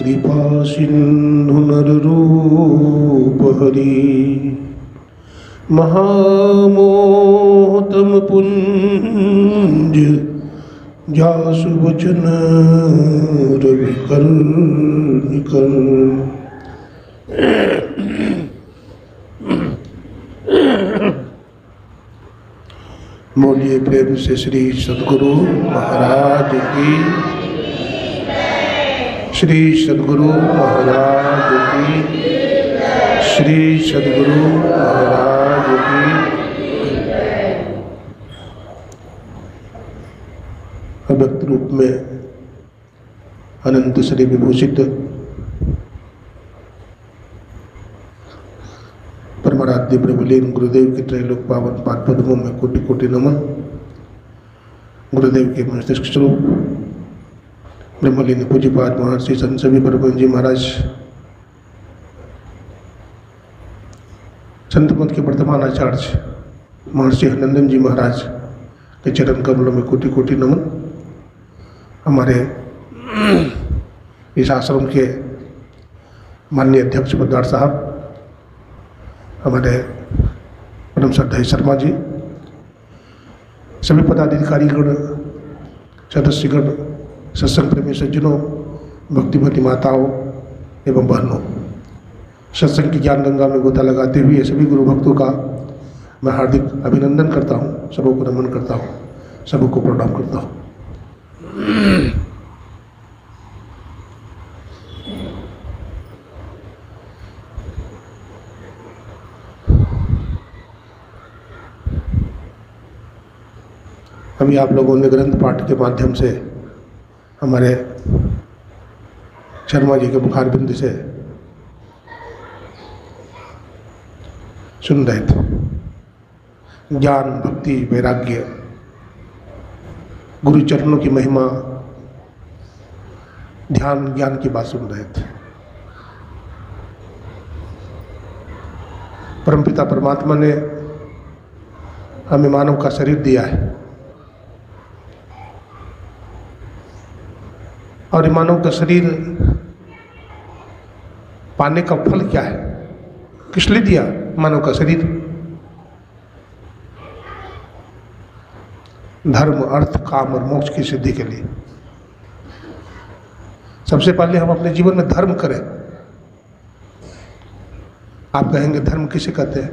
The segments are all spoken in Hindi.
कृपा सिंधु नररूप हरि महामोहतम पुंज जासु वचन रवि कर बोलिए प्रेम से श्री सद्गुरु महाराज की, श्री सद्गुरु महाराज की, श्री सद्गुरु महाराज की। अव्यक्त रूप में अनंत श्री विभूषित परमाराध्य प्रभुलीन गुरुदेव के त्रैलोक पावन पाद पद्मों में कोटि कोटि नमन। गुरुदेव के मस्तिष्क स्वरूप ब्रह्मलीन पूज्यपाद महर्षि संत सभी परमहंस जी महाराज, संत मत के वर्तमान आचार्य महर्षि हरनंदन जी महाराज के चरण कमलों में कोटि कोटि नमन। हमारे इस आश्रम के माननीय अध्यक्ष पद्मार साहब, हमारे परम श्रद्धेय शर्मा जी, सभी पदाधिकारीगण, सदस्यगण, सत्संग प्रेमी सज्जनों, भक्तिमती माताओं एवं बहनों, सत्संग की ज्ञान गंगा में गोता लगाते हुए सभी गुरु भक्तों का मैं हार्दिक अभिनंदन करता हूँ, सबों को नमन करता हूँ, सबों को प्रणाम करता हूँ। अभी आप लोगों ने ग्रंथ पाठ के माध्यम से हमारे शर्मा जी के मुखार बिंद से सुन रहे थे। ज्ञान, भक्ति, वैराग्य, गुरु चरणों की महिमा, ध्यान, ज्ञान की बात सुन रहे थे। परमपिता परमात्मा ने हमें मानव का शरीर दिया है और ये मानव का शरीर पाने का फल क्या है, किस लिए दिया मानव का शरीर? धर्म, अर्थ, काम और मोक्ष की सिद्धि के लिए। सबसे पहले हम अपने जीवन में धर्म करें। आप कहेंगे धर्म किसे कहते हैं?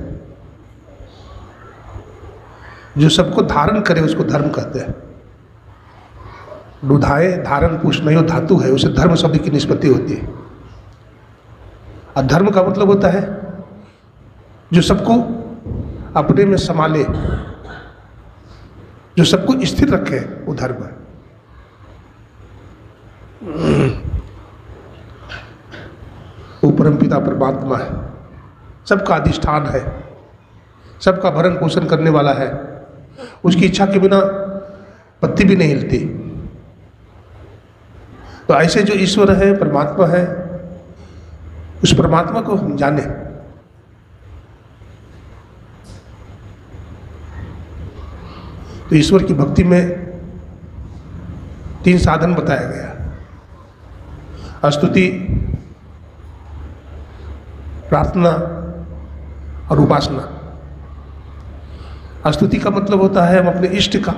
जो सबको धारण करे उसको धर्म कहते हैं। दुधाए धारण पुष्णयो धातु है, उसे धर्म शब्द की निष्पत्ति होती है। और धर्म का मतलब होता है जो सबको अपने में संभाले, जो सबको स्थिर रखे, वो धर्म है। वो परमपिता परमात्मा है, सबका अधिष्ठान है, सबका भरण पोषण करने वाला है। उसकी इच्छा के बिना पत्ती भी नहीं हिलती। तो ऐसे जो ईश्वर है, परमात्मा है, उस परमात्मा को हम जाने। तो ईश्वर की भक्ति में 3 साधन बताया गया: स्तुति, प्रार्थना और उपासना। स्तुति का मतलब होता है हम अपने इष्ट का,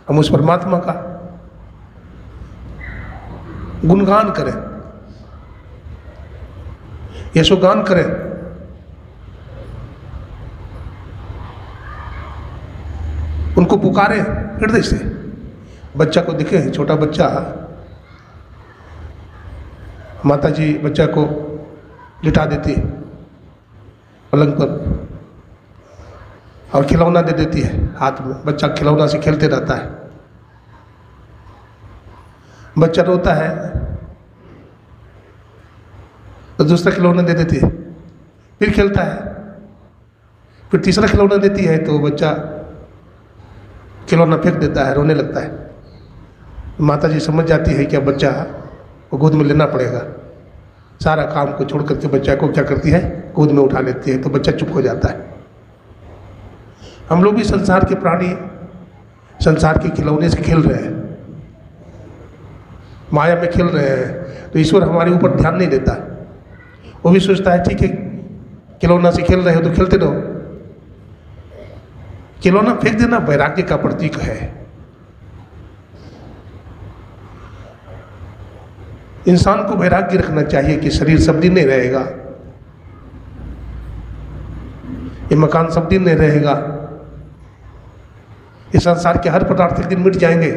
हम उस परमात्मा का गुणगान करें, यशोगान करें। उनको पुकारें हृदय से। बच्चा को दिखे, छोटा बच्चा, माता जी बच्चा को लिटा देती है पलंग पर और खिलौना दे देती है हाथ में। बच्चा खिलौना से खेलते रहता है। बच्चा रोता है तो दूसरा खिलौना दे देती है, फिर खेलता है, फिर तीसरा खिलौना देती है तो बच्चा खिलौना फेंक देता है, रोने लगता है। माता जी समझ जाती है कि अब बच्चा को गोद में लेना पड़ेगा। सारा काम को छोड़ करके बच्चा को क्या करती है, गोद में उठा लेती है, तो बच्चा चुप हो जाता है। हम लोग भी संसार के प्राणी संसार के खिलौने से खेल रहे हैं, माया में खेल रहे हैं। तो ईश्वर हमारे ऊपर ध्यान नहीं देता। वो भी सोचता है ठीक है, खिलौना से खेल रहे हो तो खेलते रहो। खिलौना फेंक देना वैराग्य का प्रतीक है। इंसान को वैराग्य रखना चाहिए कि शरीर सब दिन नहीं रहेगा, ये मकान सब दिन नहीं रहेगा, इस संसार के हर पदार्थ एक दिन मिट जाएंगे,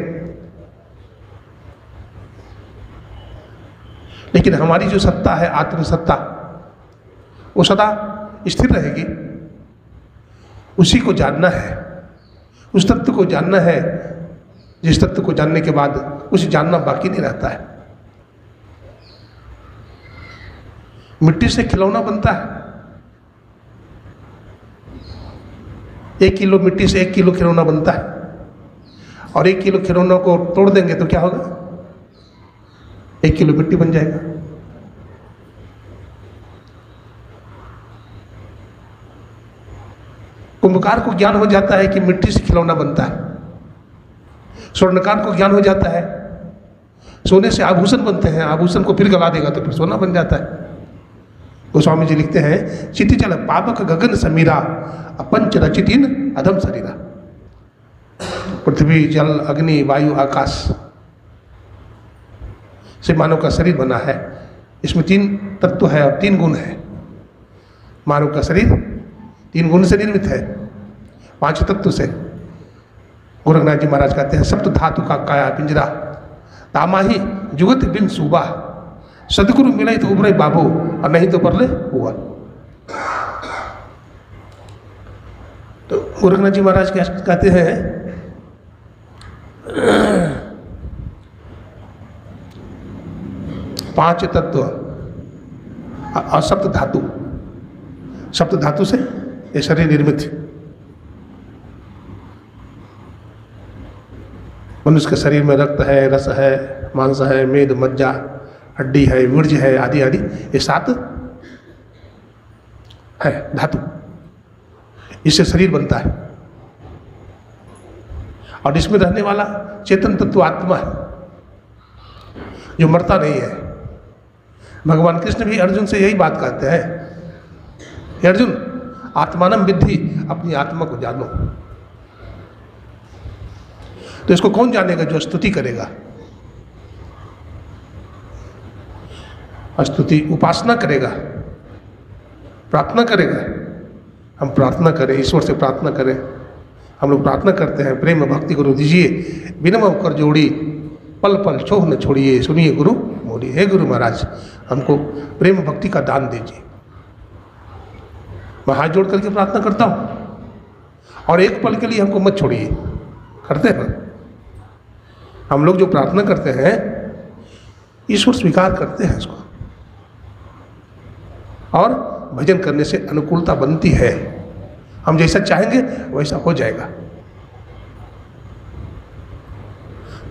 लेकिन हमारी जो सत्ता है, आत्मसत्ता, वो सदा स्थिर रहेगी। उसी को जानना है, उस तत्व को जानना है जिस तत्व को जानने के बाद उसे जानना बाकी नहीं रहता है। मिट्टी से खिलौना बनता है, 1 किलो मिट्टी से 1 किलो खिलौना बनता है, और 1 किलो खिलौना को तोड़ देंगे तो क्या होगा? 1 किलो मिट्टी बन जाएगा। कुंभकार को ज्ञान हो जाता है कि मिट्टी से खिलौना बनता है, स्वर्णकार को ज्ञान हो जाता है सोने से आभूषण बनते हैं, आभूषण को फिर गला देगा तो फिर सोना बन जाता है। गोस्वामी जी लिखते हैं, चिति चल पापक गगन समीरा अपंच रचितिन अधम शरीरा। पृथ्वी, जल, अग्नि, वायु, आकाश से मानव का शरीर बना है। इसमें 3 तत्व है और 3 गुण है। मानव का शरीर 3 गुण से निर्मित है, 5 तत्व से। गोरखनाथ जी महाराज कहते हैं, सप्त धातु का काया पिंजरा तामाही जुगत बिन सूबा, सदगुरु मिले तो उबरे बाबू और नहीं तो परले हुआ। तो गोरखनाथ जी महाराज क्या कहते हैं, 5 तत्व और सप्त धातु, सप्त धातु से ये शरीर निर्मित है। मनुष्य के शरीर में रक्त है, रस है, मांस है, मेद, मज्जा, हड्डी है, वीर्य है, आदि आदि, ये 7 है धातु। इससे शरीर बनता है और इसमें रहने वाला चेतन तत्व आत्मा है जो मरता नहीं है। भगवान कृष्ण भी अर्जुन से यही बात कहते हैं, हे अर्जुन आत्मानम विद्धि, अपनी आत्मा को जानो। तो इसको कौन जानेगा? जो स्तुति करेगा। स्तुति उपासना करेगा, प्रार्थना करेगा। हम प्रार्थना करें, ईश्वर से प्रार्थना करें। हम लोग प्रार्थना करते हैं, प्रेम भक्ति गुरु दीजिए, विनम्र कर जोड़ी, पल पल छोह न छोड़िए, सुनिए गुरु मोरी। हे गुरु महाराज, हमको प्रेम भक्ति का दान दीजिए। मैं हाथ जोड़ करके प्रार्थना करता हूँ, और एक पल के लिए हमको मत छोड़िए। करते हैं ना हम लोग, जो प्रार्थना करते हैं ईश्वर स्वीकार करते हैं इसको, और भजन करने से अनुकूलता बनती है। हम जैसा चाहेंगे वैसा हो जाएगा।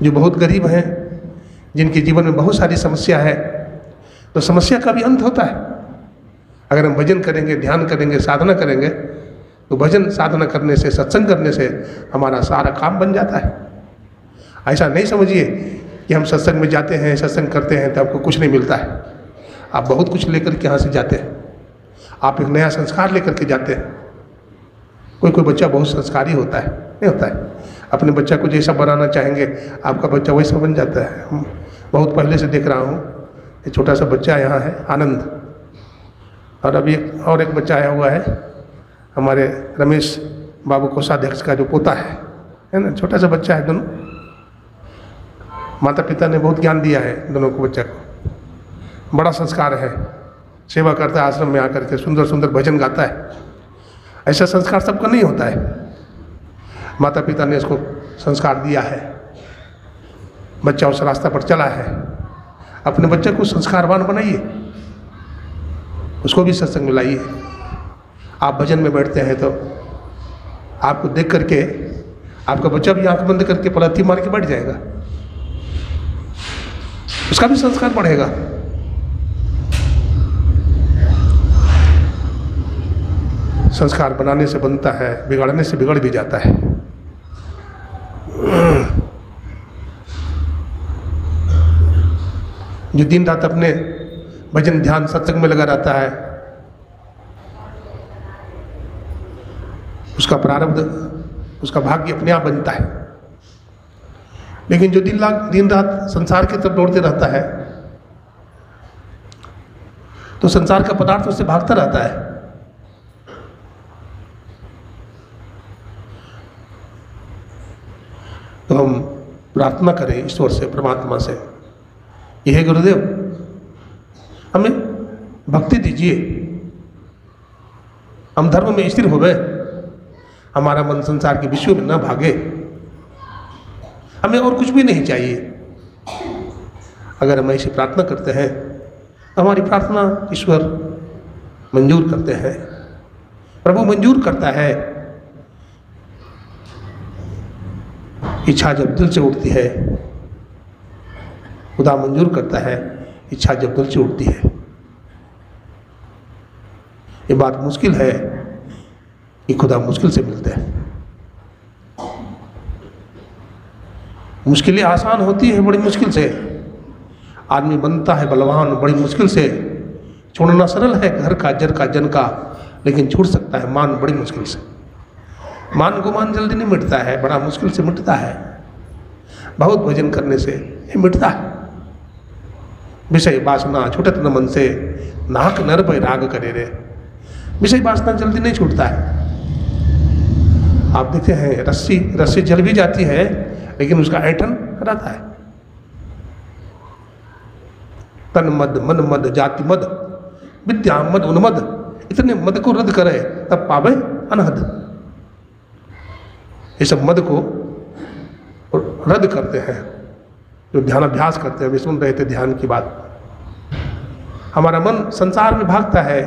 जो बहुत गरीब हैं, जिनके जीवन में बहुत सारी समस्या है, तो समस्या का भी अंत होता है। अगर हम भजन करेंगे, ध्यान करेंगे, साधना करेंगे, तो भजन साधना करने से, सत्संग करने से हमारा सारा काम बन जाता है। ऐसा नहीं समझिए कि हम सत्संग में जाते हैं, सत्संग करते हैं तो आपको कुछ नहीं मिलता है। आप बहुत कुछ लेकर के यहाँ से जाते हैं। आप एक नया संस्कार लेकर के जाते हैं। कोई कोई बच्चा बहुत संस्कारी होता है, नहीं होता है। अपने बच्चा को जैसा बनाना चाहेंगे, आपका बच्चा वैसा बन जाता है। हम बहुत पहले से देख रहा हूँ, एक छोटा सा बच्चा यहाँ है, आनंद, और अभी एक बच्चा आया हुआ है, हमारे रमेश बाबू कोषाध्यक्ष का जो पोता है ना, छोटा सा बच्चा है। दोनों माता पिता ने बहुत ज्ञान दिया है दोनों को, बच्चा को बड़ा संस्कार है, सेवा करता है, आश्रम में आकर के सुंदर सुंदर भजन गाता है। ऐसा संस्कार सबका नहीं होता है। माता पिता ने इसको संस्कार दिया है, बच्चा उस रास्ता पर चला है। अपने बच्चे को संस्कारवान बनाइए, उसको भी सत्संग में लाइए। आप भजन में बैठते हैं तो आपको देख करके आपका बच्चा भी आंख बंद करके पलथी मार के बैठ जाएगा, उसका भी संस्कार बढ़ेगा। संस्कार बनाने से बनता है, बिगाड़ने से बिगड़ भी जाता है। जो दिन रात अपने भजन ध्यान सत्संग में लगा रहता है, उसका प्रारब्ध, उसका भाग्य अपने आप बनता है। लेकिन जो दिन रात संसार की तरफ दौड़ते रहता है, तो संसार का पदार्थ उससे भागता रहता है। तो हम प्रार्थना करें ईश्वर से, परमात्मा से, ये है गुरुदेव, हमें भक्ति दीजिए, हम धर्म में स्थिर हो गए, हमारा मन संसार के विषयों में न भागे, हमें और कुछ भी नहीं चाहिए। अगर हम ऐसी प्रार्थना करते हैं तो हमारी प्रार्थना ईश्वर मंजूर करते हैं, प्रभु मंजूर करता है। इच्छा जब दिल से उठती है, खुदा मंजूर करता है। इच्छा जब दिल से उठती है, ये बात मुश्किल है कि खुदा मुश्किल से मिलते हैं। मुश्किलें आसान होती है बड़ी मुश्किल से, आदमी बनता है बलवान बड़ी मुश्किल से। छोड़ना सरल है घर का, जर का, जन का, लेकिन छूट सकता है मान बड़ी मुश्किल से। मान गुमान जल्दी नहीं मिटता है, बड़ा मुश्किल से मिटता है। बहुत भजन करने से ये मिटता है। विषय वासना छूटत न मन से, नाहक नर पर राग करे रे। विषय वासना जल्दी नहीं छूटता है। आप देखते हैं रस्सी जल भी जाती है, लेकिन उसका ऐंठन रहता है। तन मद, मन मद, जाति मद, विद्या मद, उन्मद, इतने मद को रद्द करे तब पावे अनहद। ये सब मद को रद्द करते हैं जो ध्यान अभ्यास करते हैं। वे सुन रहे थे ध्यान की बात। हमारा मन संसार में भागता है,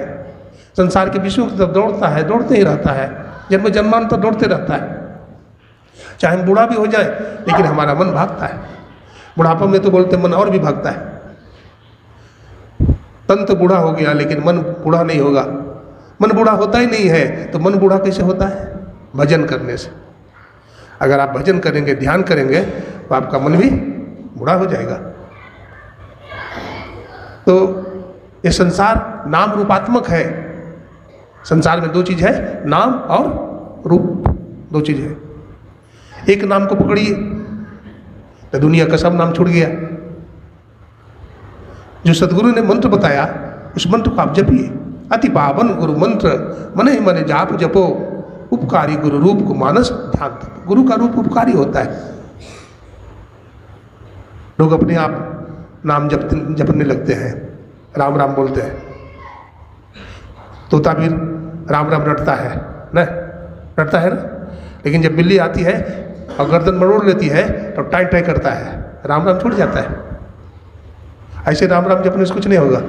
संसार के विषयों की तरफ दौड़ता है, दौड़ते ही रहता है, जन्म जन्मांतर दौड़ते रहता है। चाहे हम बूढ़ा भी हो जाए, लेकिन हमारा मन भागता है। बुढ़ापा में तो बोलते मन और भी भागता है। तन तो बूढ़ा हो गया, लेकिन मन बूढ़ा नहीं होगा। मन बूढ़ा होता ही नहीं है, तो मन बूढ़ा कैसे होता है? भजन करने से। अगर आप भजन करेंगे, ध्यान करेंगे, तो आपका मन भी बूढ़ा हो जाएगा। तो ये संसार नाम रूपात्मक है। संसार में दो चीज़ है, नाम और रूप, दो चीज़ है। एक नाम को पकड़िए तो दुनिया का सब नाम छूट गया। जो सदगुरु ने मंत्र बताया, उस मंत्र को आप जपिए। अति पावन गुरु मंत्र, मने मने जाप जपो, उपकारी गुरु रूप को मानस ध्यान तप। गुरु का रूप उपकारी होता है। लोग अपने आप नाम जपने लगते हैं, राम राम बोलते हैं। तोता भी राम राम रटता है ना, रटता है ना। लेकिन जब बिल्ली आती है और गर्दन मरोड़ लेती है तो टाई टाई करता है, राम राम छूट जाता है। ऐसे राम राम जपने से कुछ नहीं होगा।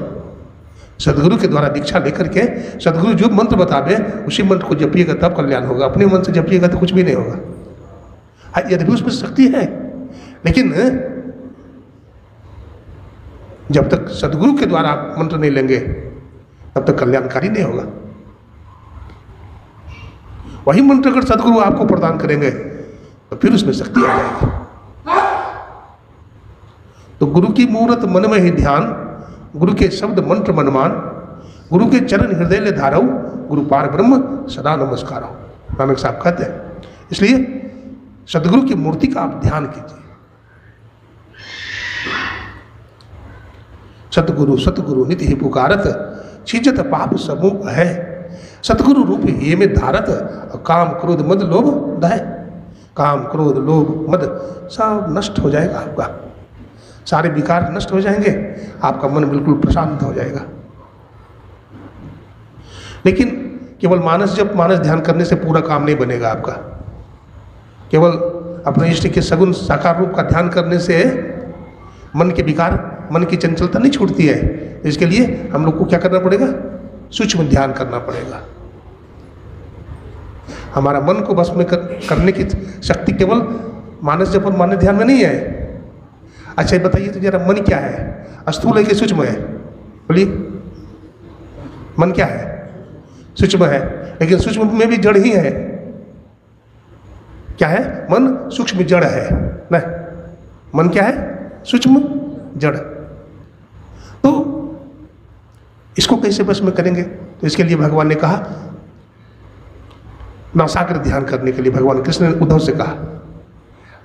सदगुरु के द्वारा दीक्षा लेकर के सदगुरु जो मंत्र बतावे, उसी मंत्र को जपिएगा तब कल्याण होगा। अपने मन से जपिएगा तो कुछ भी नहीं होगा। यदि भी उसमें शक्ति है, लेकिन जब तक सदगुरु के द्वारा आप मंत्र नहीं लेंगे, तब तक कल्याणकारी नहीं होगा। वही मंत्र अगर सदगुरु आपको प्रदान करेंगे, तो फिर उसमें शक्ति आ जाएगी। तो गुरु की मूरत मन में ही ध्यान, गुरु के शब्द मंत्र मनमान, गुरु के चरण हृदय ले धारो, गुरु पार ब्रह्म सदा नमस्कारो, नानक साहब कहते हैं। इसलिए सदगुरु की मूर्ति का आप ध्यान कीजिए। सतगुरु सतगुरु नित्य ही पुकारत, छिजत पाप समूह है। सतगुरु रूप ये में धारत, काम क्रोध मद लोभ दह। काम क्रोध लोभ मद सब नष्ट हो जाएगा आपका। सारे विकार नष्ट हो जाएंगे, आपका मन बिल्कुल प्रशांत हो जाएगा। लेकिन केवल मानस जप, मानस ध्यान करने से पूरा काम नहीं बनेगा आपका। केवल अपने इष्ट के सगुण साकार रूप का ध्यान करने से मन के विकार, मन की चंचलता नहीं छूटती है। इसके लिए हम लोग को क्या करना पड़ेगा? सूक्ष्म ध्यान करना पड़ेगा। हमारा मन को बस में करने की शक्ति केवल मानस जप और मानस ध्यान में नहीं है। अच्छा बताइए तो जरा, मन क्या है? स्थूल है कि सूक्ष्म है? बोलिए, मन क्या है? सूक्ष्म है, लेकिन सूक्ष्म में भी जड़ ही है। क्या है? मन सूक्ष्म जड़ है ना। मन क्या है? सूक्ष्म जड़। तो इसको कैसे बस में करेंगे? तो इसके लिए भगवान ने कहा, नासाग्र ध्यान करने के लिए भगवान कृष्ण ने उद्धव से कहा,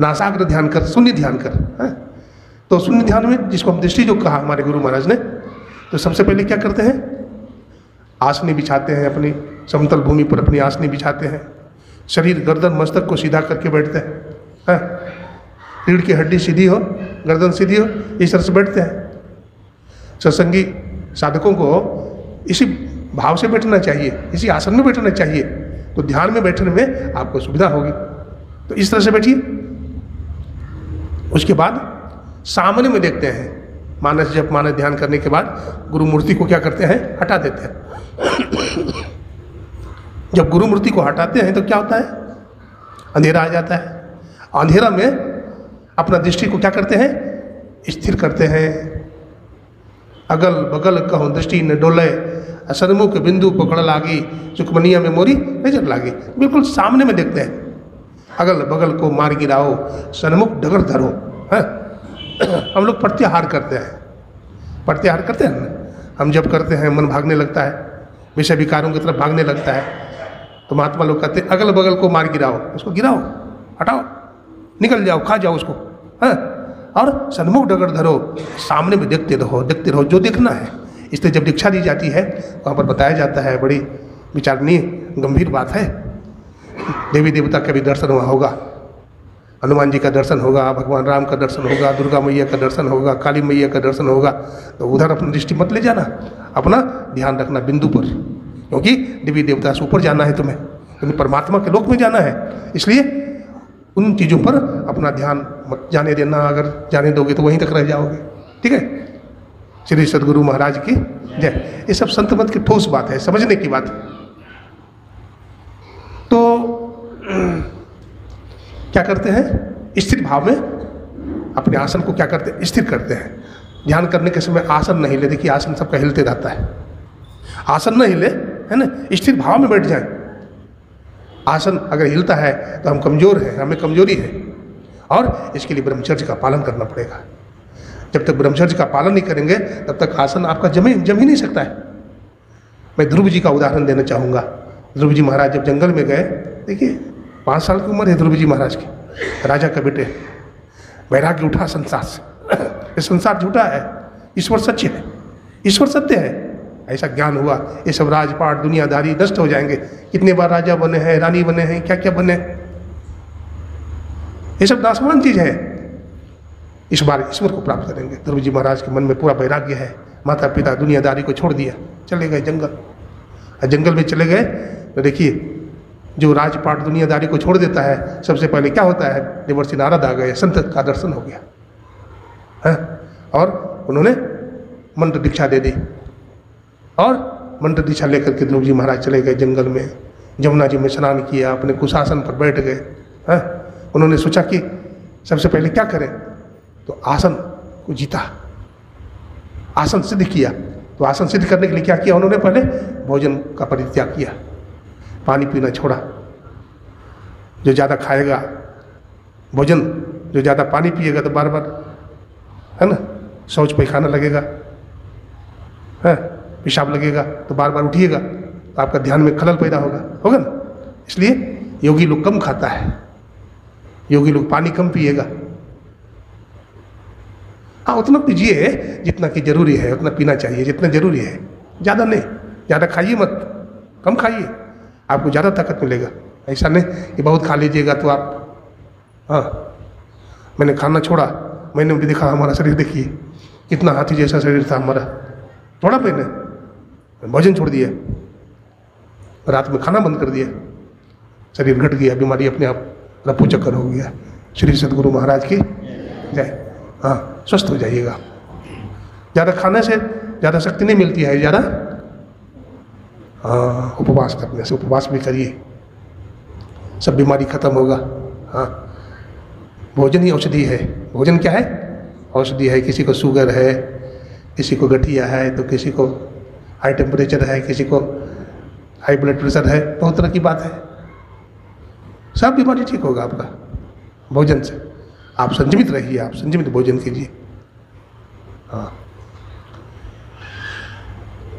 नासाग्र ध्यान कर, शून्य ध्यान कर। है? तो शून्य ध्यान में जिसको हम दृष्टि जो कहा हमारे गुरु महाराज ने, तो सबसे पहले क्या करते हैं? आसनी बिछाते हैं, अपनी समतल भूमि पर अपनी आसनी बिछाते हैं, शरीर गर्दन मस्तक को सीधा करके बैठते हैं, रीढ़ की हड्डी सीधी हो, गर्दन सीधी हो, इस तरह से बैठते हैं। सत्संगी साधकों को इसी भाव से बैठना चाहिए, इसी आसन में बैठना चाहिए, तो ध्यान में बैठने में आपको सुविधा होगी। तो इस तरह से बैठिए। उसके बाद सामने में देखते हैं, मानस जप मानस ध्यान करने के बाद गुरु मूर्ति को क्या करते हैं? हटा देते हैं। जब गुरु मूर्ति को हटाते हैं तो क्या होता है? अंधेरा आ जाता है। अंधेरा में अपना दृष्टि को क्या करते हैं? स्थिर करते हैं। अगल बगल कहूँ दृष्टि न डोले, सन्मुख बिंदु पकड़ लागी, सुखमनिया में मोरी नजर लागी। बिल्कुल सामने में देखते हैं। अगल बगल को मार गिराओ, सन्मुख डगर धरो। है? हम लोग प्रत्याहार करते हैं, प्रत्याहार करते हैं ना, हम जब करते हैं मन भागने लगता है, विषय विकारों की तरफ भागने लगता है, तो महात्मा लोग कहते हैं अगल बगल को मार गिराओ, उसको गिराओ, हटाओ, निकल जाओ, खा जाओ उसको। है? और सन्मुख डगर धरो, सामने में देखते रहो जो देखना है। इसलिए जब दीक्षा दी जाती है वहाँ पर बताया जाता है, बड़ी विचारणीय गंभीर बात है। देवी देवता का भी दर्शन वहाँ होगा, हनुमान जी का दर्शन होगा, भगवान राम का दर्शन होगा, दुर्गा मैया का दर्शन होगा, काली मैया का दर्शन होगा। तो उधर अपनी दृष्टि मत ले जाना, अपना ध्यान रखना बिंदु पर, क्योंकि देवी देवता से ऊपर जाना है तुम्हें परमात्मा के लोक में जाना है। इसलिए उन चीज़ों पर अपना ध्यान मत जाने देना, अगर जाने दोगे तो वहीं तक रह जाओगे। ठीक है? श्री सद्गुरु महाराज की जय। ये सब संत मत की ठोस बात है, समझने की बात है। तो क्या करते हैं? स्थिर भाव में अपने आसन को क्या करते हैं? स्थिर करते हैं। ध्यान करने के समय आसन नहीं ले, देखिए आसन सबका हिलते रहता है, आसन न हिले, है ना, स्थिर भाव में बैठ जाए। आसन अगर हिलता है तो हम कमज़ोर हैं, हमें कमजोरी है, और इसके लिए ब्रह्मचर्य का पालन करना पड़ेगा। जब तक ब्रह्मचर्य का पालन नहीं करेंगे तब तक आसन आपका जम ही नहीं सकता है। मैं ध्रुव जी का उदाहरण देना चाहूँगा। ध्रुव जी महाराज जब जंगल में गए, देखिए 5 साल की उम्र है ध्रुव जी महाराज की, राजा का बेटे, वैराग्य उठा संसार से। ये संसार झूठा है, ईश्वर सच्चे है, ईश्वर सत्य है, ऐसा ज्ञान हुआ। ये सब राजपाट दुनियादारी नष्ट हो जाएंगे। कितने बार राजा बने हैं, रानी बने हैं, क्या क्या बने, ये सब नाशवान चीज़ है। इस बार ईश्वर को प्राप्त करेंगे। ध्रुव जी महाराज के मन में पूरा वैराग्य है, माता पिता दुनियादारी को छोड़ दिया, चले गए जंगल। और जंगल में चले गए तो देखिए, जो राजपाट दुनियादारी को छोड़ देता है, सबसे पहले क्या होता है? देवर्षि नारद आ गए, संत का दर्शन हो गया है, और उन्होंने मंत्र दीक्षा दे दी। और मंत्र दीक्षा लेकर के ध्रुव जी महाराज चले गए जंगल में, जमुना जी में स्नान किया, अपने कुशासन पर बैठ गए। हैं? उन्होंने सोचा कि सबसे पहले क्या करें, तो आसन को जीता, आसन सिद्ध किया। तो आसन सिद्ध करने के लिए क्या किया उन्होंने? पहले भोजन का परित्याग किया, पानी पीना छोड़ा। जो ज़्यादा खाएगा भोजन, जो ज़्यादा पानी पिएगा तो बार बार, है ना, शौच पैखाना लगेगा, है, पेशाब लगेगा, तो बार बार उठिएगा, तो आपका ध्यान में खलल पैदा होगा ना। इसलिए योगी लोग कम खाता है, योगी लोग पानी कम पिएगा। हाँ, उतना पीजिए जितना कि जरूरी है, उतना पीना चाहिए जितना जरूरी है, ज़्यादा नहीं। ज़्यादा खाइए मत, कम खाइए, आपको ज़्यादा ताकत मिलेगा। ऐसा नहीं कि बहुत खा लीजिएगा तो आप, हाँ, मैंने खाना छोड़ा, मैंने भी देखा हमारा शरीर, देखिए कितना हाथी जैसा शरीर था हमारा, थोड़ा मैंने भोजन छोड़ दिया, रात में खाना बंद कर दिया, शरीर घट गया, बीमारी अपने आप रफू चक्कर हो गया। श्री सद्गुरु महाराज की जय। हाँ, स्वस्थ हो जाइएगा। ज़्यादा खाने से ज़्यादा शक्ति नहीं मिलती है, ज़्यादा हाँ, उपवास करने से, उपवास भी करिए, सब बीमारी खत्म होगा। हाँ, भोजन ही औषधि है। भोजन क्या है? औषधि है। किसी को शुगर है, किसी को गठिया है, तो किसी को हाई टेम्परेचर है, किसी को हाई ब्लड प्रेशर है, बहुत तरह की बात है। सब बीमारी ठीक होगा आपका भोजन से। आप संयमित रहिए, आप संयमित भोजन कीजिए। हाँ,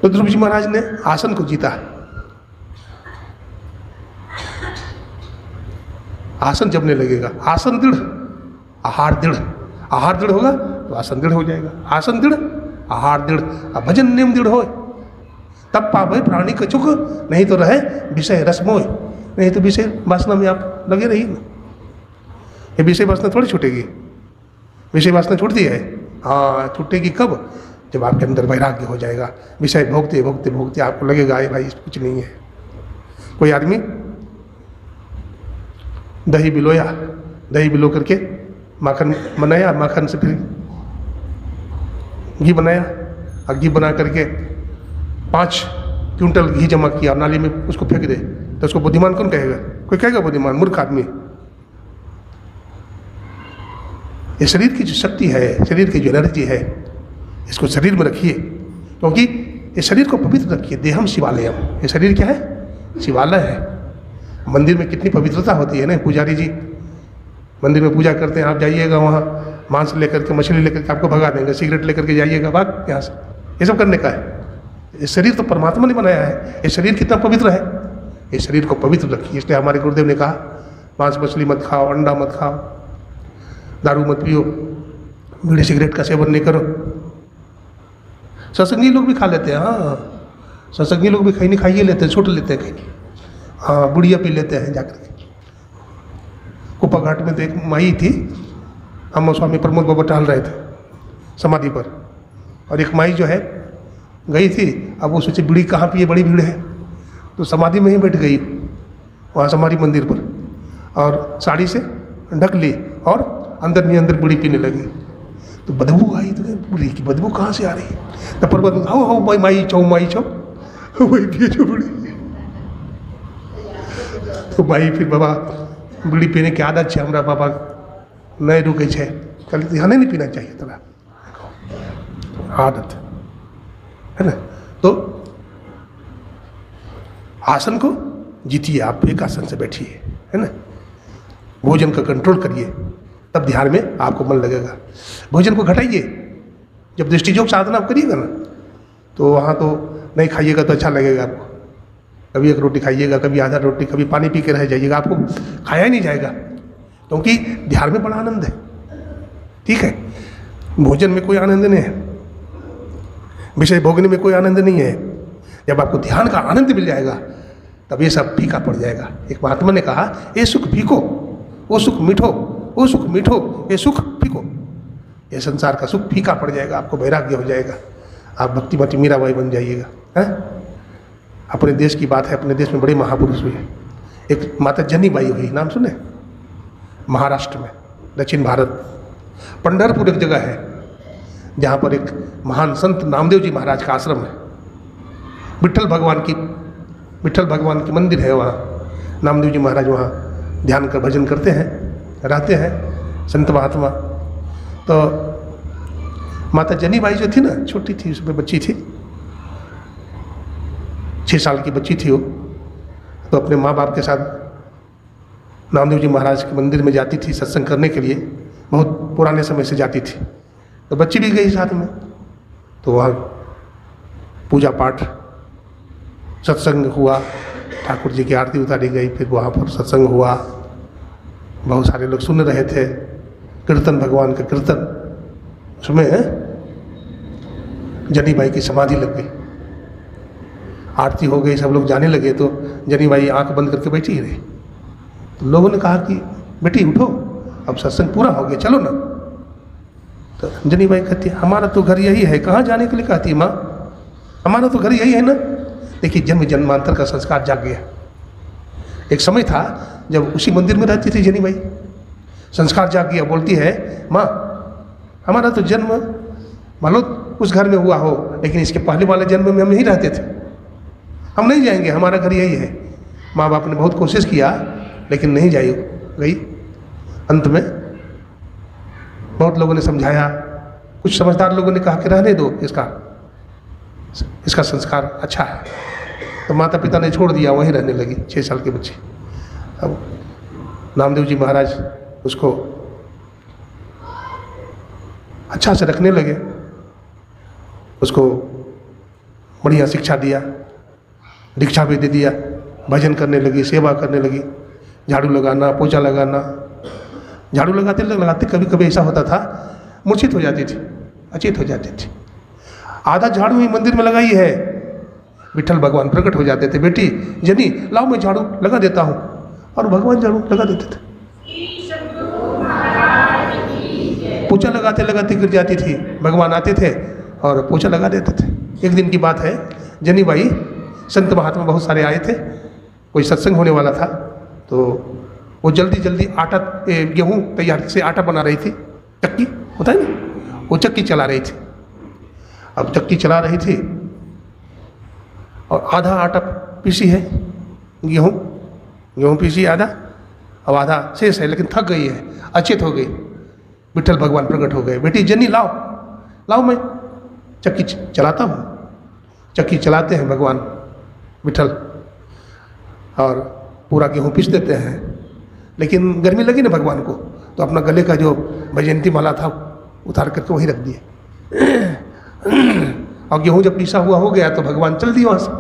तो ध्रुव जी महाराज ने आसन को जीता। आसन जमने लगेगा, आसन दृढ़, आहार दृढ़, आहार दृढ़ होगा तो आसन दृढ़ हो जाएगा, आसन दृढ़, आहार दृढ़, भजन नियम दृढ़ हो, तब पावे प्राणी कछुक, नहीं तो रहे विषय रस मोह। नहीं तो विषय वासना में आप लगे रहिए ना, ये विषय वासना थोड़ी छूटेगी। विषय वासना छूटती है, हाँ छूटेगी कब? जब आपके अंदर वैराग्य हो जाएगा। विषय भोगते भोगते भोगते आपको लगेगा ये भाई कुछ नहीं है। कोई आदमी दही बिलोया, दही बिलो करके माखन बनाया, माखन से फिर घी बनाया, और घी बना करके 5 क्विंटल घी जमा किया और नाली में उसको फेंक दे, तो उसको बुद्धिमान कौन कहेगा? कोई कहेगा बुद्धिमान? मूर्ख आदमी। ये शरीर की जो शक्ति है, शरीर की जो एनर्जी है, इसको शरीर में रखिए, क्योंकि ये शरीर को पवित्र रखिए। देहम शिवालयम, ये शरीर क्या है? शिवालय है। मंदिर में कितनी पवित्रता होती है ना। पुजारी जी मंदिर में पूजा करते हैं, आप जाइएगा वहाँ मांस लेकर के, मछली लेकर के आपको भगा देंगे, सिगरेट लेकर के जाइएगा, भाग यहाँ से। ये सब करने का है। ये शरीर तो परमात्मा ने बनाया है, ये शरीर कितना पवित्र है। ये शरीर को पवित्र रखिए। इसलिए हमारे गुरुदेव ने कहा मांस मछली मत खाओ, अंडा मत खाओ, दारू मत पियो, बीड़ी सिगरेट का सेवन नहीं करो। सत्संगी लोग भी खा लेते हैं, हाँ सत्संगी लोग भी खैनी खाइए लेते हैं, छूट लेते हैं खैनी, हाँ बुढ़िया पी लेते हैं जाकर के। कुप्पा घाट में तो एक माई थी, हम स्वामी प्रमोद बाबा टहल रहे थे समाधि पर, और एक माई जो है गई थी। अब वो सोचे बीड़ी कहाँ पिए, बड़ी भीड़ है, तो समाधि में ही बैठ गई वहाँ समाधि मंदिर पर, और साड़ी से ढक ली और अंदर नहीं अंदर बीड़ी पीने लगी। तो बदबू आई, तो बीड़ी की बदबू कहाँ से आ रही है? तो पर्वत आओ माई माई छो वही पिए जो बीड़ी। तो माई फिर बाबा बीड़ी पीने की आदत है हमारा, बाबा नहीं रुके छे, कल यहाँ नहीं पीना चाहिए तोरा, आदत है ना। तो आसन को जीतिए, आप एक आसन से बैठिए, है ना। भोजन का कंट्रोल करिए, तब ध्यान में आपको मन लगेगा। भोजन को घटाइए। जब दृष्टियोग साधना आप करिएगा ना, तो वहाँ तो नहीं खाइएगा तो अच्छा लगेगा आपको। कभी 1 रोटी खाइएगा, कभी आधा रोटी, कभी पानी पी के रह जाइएगा, आपको खाया ही नहीं जाएगा, क्योंकि ध्यान में बड़ा आनंद है। ठीक है, भोजन में कोई आनंद नहीं है, विषय भोगने में कोई आनंद नहीं है। जब आपको ध्यान का आनंद मिल जाएगा, तब ये सब फीका पड़ जाएगा। एक महात्मा ने कहा, ये सुख फीको, वो सुख मीठो, वो सुख मीठो, ये सुख फीको। ये संसार का सुख फीका पड़ जाएगा, आपको वैराग्य हो जाएगा, आप भक्तिमती मीराबाई बन जाइएगा। हैं? अपने देश की बात है, अपने देश में बड़े महापुरुष हुए। एक माता जनीबाई हुई, नाम सुने? महाराष्ट्र में, दक्षिण भारत, पंढरपुर एक जगह है जहाँ पर एक महान संत नामदेव जी महाराज का आश्रम है। विट्ठल भगवान की मंदिर है वहाँ। नामदेव जी महाराज वहाँ ध्यान कर भजन करते हैं, रहते हैं संत महात्मा। तो माता जनीबाई जो थी ना, छोटी थी, उसमें बच्ची थी, 6 साल की बच्ची थी वो। तो अपने माँ बाप के साथ नामदेव जी महाराज के मंदिर में जाती थी सत्संग करने के लिए, बहुत पुराने समय से जाती थी। तो बच्ची भी गई साथ में। तो वहाँ पूजा पाठ सत्संग हुआ, ठाकुर जी की आरती उतारी गई, फिर वहाँ पर सत्संग हुआ, बहुत सारे लोग सुन रहे थे कीर्तन, भगवान का कीर्तन। उसमें जनीबाई की समाधि लग गई, आरती हो गई, सब लोग जाने लगे, तो जनीबाई आंख बंद करके बैठी ही रही। तो लोगों ने कहा कि बेटी उठो, अब सत्संग पूरा हो गया, चलो ना। तो जनीबाई कहती है, हमारा तो घर यही है, कहाँ जाने के लिए कहती है माँ, हमारा तो घर यही है ना। देखिए, जन्म जन्मांतर का संस्कार जाग गया। एक समय था जब उसी मंदिर में रहती थी जनीबाई, संस्कार जाग गया, बोलती है, माँ हमारा तो जन्म मान लो उस घर में हुआ हो, लेकिन इसके पहले वाले जन्म में हम नहीं रहते थे, हम नहीं जाएंगे, हमारा घर यही है। माँ बाप ने बहुत कोशिश किया, लेकिन नहीं गई। अंत में बहुत लोगों ने समझाया, कुछ समझदार लोगों ने कहा कि रहने दो, इसका संस्कार अच्छा है। तो माता पिता ने छोड़ दिया, वहीं रहने लगी 6 साल की बच्ची। अब नामदेव जी महाराज उसको अच्छा से रखने लगे, उसको बढ़िया शिक्षा दिया, दीक्षा भी दे दिया, भजन करने लगी, सेवा करने लगी, झाड़ू लगाना, पोछा लगाना। झाड़ू लगाते लगाते कभी कभी ऐसा होता था मूर्छित हो जाती थी, अचेत हो जाती थी। आधा झाड़ू ही मंदिर में लगाई है, विठल भगवान प्रकट हो जाते थे, बेटी जनी लाओ मैं झाड़ू लगा देता हूँ, और भगवान झाड़ू लगा देते थे। पोछा लगाते लगाते गिर जाती थी, भगवान आते थे और पोछा लगा देते थे। एक दिन की बात है, जनी बाई, संत महात्मा बहुत सारे आए थे, कोई सत्संग होने वाला था, तो वो जल्दी जल्दी आटा गेहूँ तैयार से आटा बना रही थी, चक्की होता है ना, वो चक्की चला रही थी। अब चक्की चला रही थी और आधा आटा पीसी है, गेहूँ पीसी आधा, अब आधा शेष है, लेकिन थक गई है, अचेत हो गई। विठल भगवान प्रकट हो गए, बेटी जनी लाओ लाओ मैं चक्की चलाता हूँ। चक्की चलाते हैं भगवान विठल और पूरा गेहूँ पीस देते हैं, लेकिन गर्मी लगी ना भगवान को, तो अपना गले का जो वैजयंती माला था उतार करके वहीं रख दिए। और गेहूँ जब पीसा हुआ हो गया तो भगवान चल दिए वहाँ से,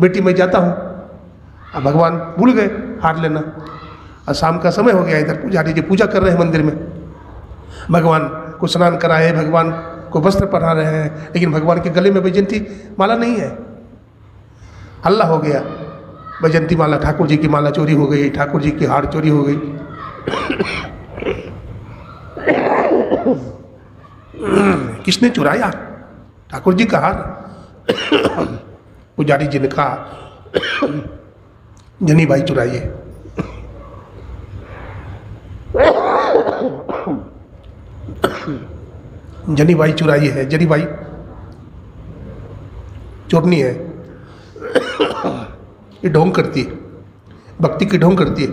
बेटी मैं जाता हूँ। अब भगवान भूल गए हार लेना, और शाम का समय हो गया, इधर पुजारी जी पूजा कर रहे हैं मंदिर में, भगवान को स्नान कराए, भगवान को वस्त्र पहना रहे हैं, लेकिन भगवान के गले में वैजयंती माला नहीं है। हल्ला हो गया, वैजयंती माला, ठाकुर जी की माला चोरी हो गई, ठाकुर जी की हार चोरी हो गई। किसने चुराया? ठाकुर जी का हार। पुजारी जी ने कहा जनी बाई चुराइए। जनी बाई चुराई है, जनी बाई चोरनी है, ये ढोंग करती है, भक्ति की ढोंग करती है।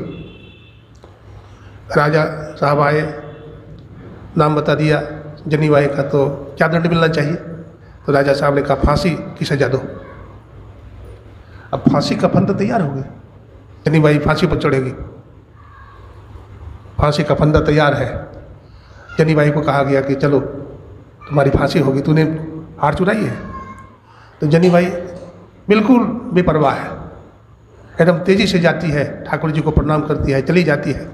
राजा साहब आए, नाम बता दिया जनी बाई का, तो क्या दंड मिलना चाहिए? तो राजा साहब ने कहा फांसी की सजा दो। अब फांसी का फंदा तैयार हो गया, जनी बाई फांसी पर चढ़ेगी, फांसी का फंदा तैयार है। जनी बाई को कहा गया कि चलो तुम्हारी फांसी होगी, तूने हार चुराई है। तो जनी बाई बिल्कुल बेपरवाह है, एकदम तेजी से जाती है, ठाकुर जी को प्रणाम करती है, चली जाती है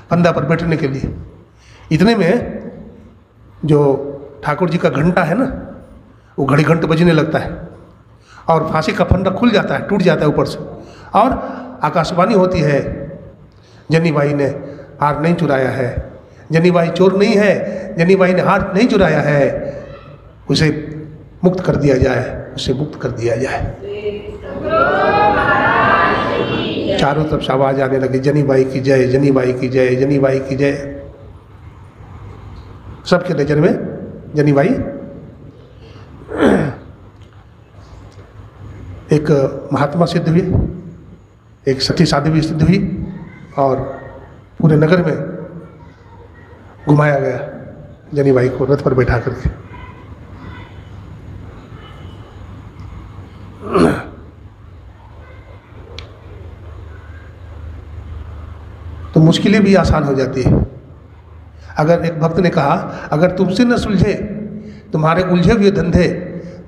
फंदा पर बैठने के लिए। इतने में जो ठाकुर जी का घंटा है ना, वो घड़ी घंट बजने लगता है और फांसी का फंदा खुल जाता है, टूट जाता है ऊपर से, और आकाशवाणी होती है जनी बाई ने हार नहीं चुराया है, जनी बाई चोर नहीं है, जनी बाई ने हार नहीं चुराया है, उसे मुक्त कर दिया जाए, उसे मुक्त कर दिया जाए। चारों तरफ से आवाज आने लगी, जनी बाई की जय, जनी बाई की जय, जनी बाई की जय। सबके नजर में जनी बाई एक महात्मा सिद्ध हुई, एक सती साध्वी सिद्ध हुई, और पूरे नगर में घुमाया गया जनी बाई को रथ पर बैठा करके। तो मुश्किलें भी आसान हो जाती है। अगर एक भक्त ने कहा, अगर तुमसे न सुलझे तुम्हारे उलझे हुए धंधे,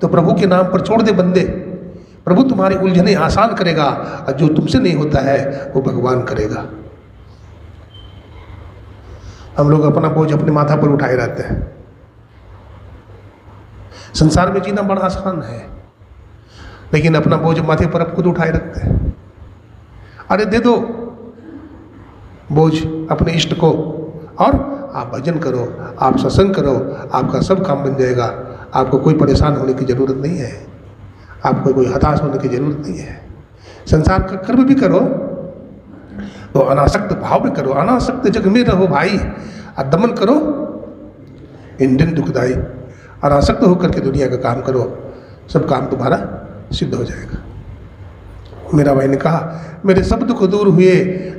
तो प्रभु के नाम पर छोड़ दे बंदे, प्रभु तुम्हारी उलझने आसान करेगा, और जो तुमसे नहीं होता है वो भगवान करेगा। हम लोग अपना बोझ अपने माथा पर उठाए रहते हैं। संसार में जीना बड़ा आसान है, लेकिन अपना बोझ माथे पर अब खुद उठाए रखते हैं। अरे दे दो बोझ अपने इष्ट को, और आप भजन करो, आप सत्संग करो, आपका सब काम बन जाएगा। आपको कोई परेशान होने की जरूरत नहीं है, आपको कोई हताश होने की जरूरत नहीं है। संसार का कर्म भी करो तो अनासक्त भाव में करो, अनासक्त जग में रहो भाई, और दमन करो इन दिन दुखदाई, अनासक्त होकर के दुनिया का काम करो, सब काम तुम्हारा सिद्ध हो जाएगा। मेरा भाई ने कहा, मेरे सब दुख दूर हुए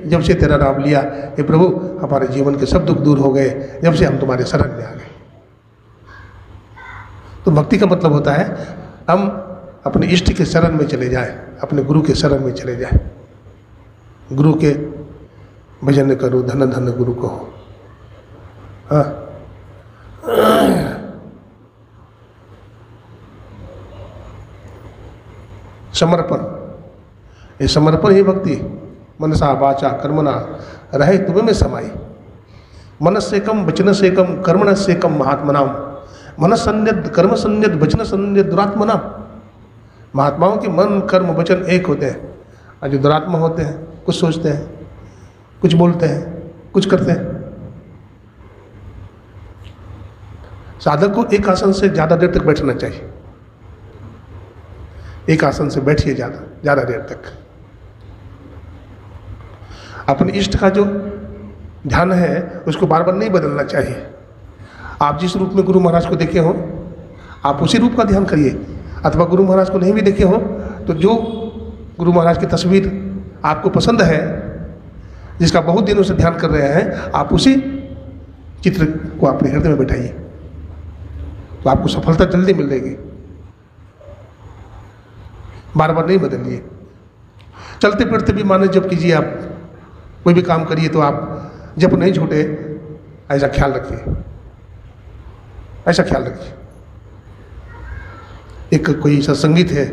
जब से तेरा नाम लिया। हे प्रभु, हमारे जीवन के सब दुख दूर हो गए जब से हम तुम्हारे शरण में आ गए। तो भक्ति का मतलब होता है हम अपने इष्ट के शरण में चले जाएं, अपने गुरु के शरण में चले जाएं। गुरु के भजन करो, धन धन गुरु को। हाँ, समर्पण, ये समर्पण ही भक्ति। मनसा वाचा कर्मणा रहे तुम्हें में समाई, मनस्सेकम वचनसेकम कर्मणसेकम महात्मनाम, मन संयत कर्म संयत वचन संयत दुरात्मना। महात्माओं के मन कर्म वचन एक होते हैं, और जो दुरात्मा होते हैं कुछ सोचते हैं, कुछ बोलते हैं, कुछ करते हैं। साधक को एक आसन से ज़्यादा देर तक बैठना चाहिए, एक आसन से बैठिए ज़्यादा देर तक। अपने इष्ट का जो ध्यान है उसको बार बार नहीं बदलना चाहिए। आप जिस रूप में गुरु महाराज को देखे हो आप उसी रूप का ध्यान करिए, अथवा गुरु महाराज को नहीं भी देखे हो तो जो गुरु महाराज की तस्वीर आपको पसंद है, जिसका बहुत दिनों से ध्यान कर रहे हैं, आप उसी चित्र को अपने हृदय में बैठाइए, तो आपको सफलता जल्दी मिलेगी। बार बार नहीं बदलिए। चलते फिरते भी माने जप कीजिए, आप कोई भी काम करिए तो आप जप नहीं छूटे, ऐसा ख्याल रखिए, ऐसा ख्याल रखिए। एक कोई सत्संगी थे,